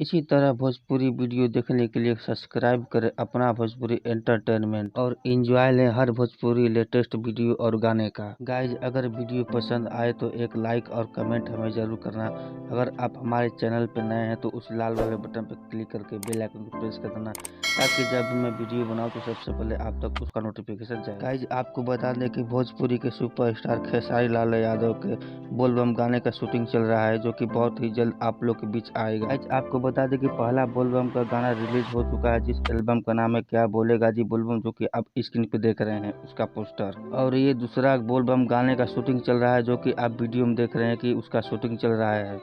इसी तरह भोजपुरी वीडियो देखने के लिए सब्सक्राइब करें अपना भोजपुरी एंटरटेनमेंट और एंजॉय लें हर भोजपुरी लेटेस्ट वीडियो और गाने का। गाइज अगर वीडियो पसंद आए तो एक लाइक और कमेंट हमें जरूर करना। अगर आप हमारे चैनल पर नए हैं तो उस लाल वाले बटन पर क्लिक करके बेल आइकन को प्रेस कर देना, ताकि जब मैं वीडियो बनाऊं तो सबसे पहले आप तक उसका नोटिफिकेशन जाए। गाइज आपको बता दें कि भोजपुरी के सुपरस्टार खेसारी लाल यादव के बोलबम गाने का शूटिंग चल रहा है, जो कि बहुत ही जल्द आप लोग के बीच आएगा। गाइज आपको बता दें कि पहला बोलबम का गाना रिलीज हो चुका है, जिस एल्बम का नाम है क्या बोलेगा जी बोलबम, जो कि आप स्क्रीन पे देख रहे हैं उसका पोस्टर। और ये दूसरा बोलबम गाने का शूटिंग चल रहा है, जो कि आप वीडियो में देख रहे हैं कि उसका शूटिंग चल रहा है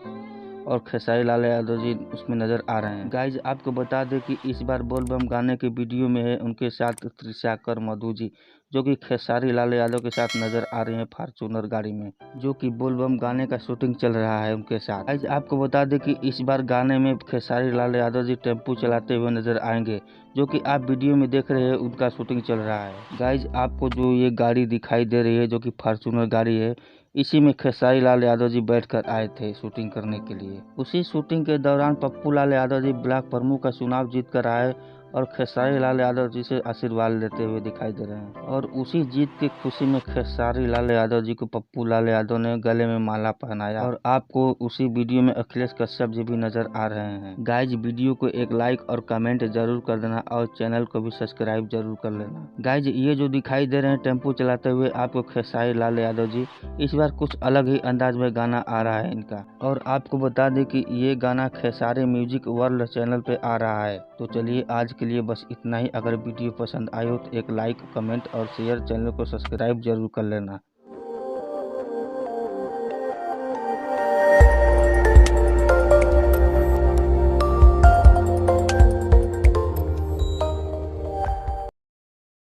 और खेसारी लाल यादव जी उसमें नजर आ रहे हैं। गाइज आपको बता दें कि इस बार बोलबम गाने के वीडियो में है उनके साथ त्रिशाकर मधु जी, जो कि खेसारी लाल यादव के साथ नजर आ रही हैं फॉर्च्यूनर गाड़ी में, जो कि बोलबम गाने का शूटिंग चल रहा है उनके साथ। गाइज आपको बता दें कि इस बार गाने में खेसारी लाल यादव जी टेम्पू चलाते हुए नजर आएंगे, जो कि आप वीडियो में देख रहे हैं उनका शूटिंग चल रहा है। गाइज आपको जो ये गाड़ी दिखाई दे रही है, जो कि फॉर्च्यूनर गाड़ी है, इसी में खेसारी लाल यादव जी बैठकर आए थे शूटिंग करने के लिए। उसी शूटिंग के दौरान पप्पू लाल यादव जी ब्लॉक प्रमुख का चुनाव जीत कर आए और खेसारी लाल यादव जी से आशीर्वाद लेते हुए दिखाई दे रहे हैं। और उसी जीत की खुशी में खेसारी लाल यादव जी को पप्पू लाल यादव ने गले में माला पहनाया और आपको उसी वीडियो में अखिलेश कश्यप जी भी नजर आ रहे हैं। गाइज वीडियो को एक लाइक और कमेंट जरूर कर देना और चैनल को भी सब्सक्राइब जरूर कर लेना। गाइज ये जो दिखाई दे रहे हैं टेम्पू चलाते हुए आपको खेसारी लाल यादव जी, इस बार कुछ अलग ही अंदाज में गाना आ रहा है इनका। और आपको बता दें कि ये गाना खेसारी म्यूजिक वर्ल्ड चैनल पे आ रहा है। तो चलिए आज के लिए बस इतना ही। अगर वीडियो पसंद आए हो तो एक लाइक, कमेंट और शेयर, चैनल को सब्सक्राइब जरूर कर लेना।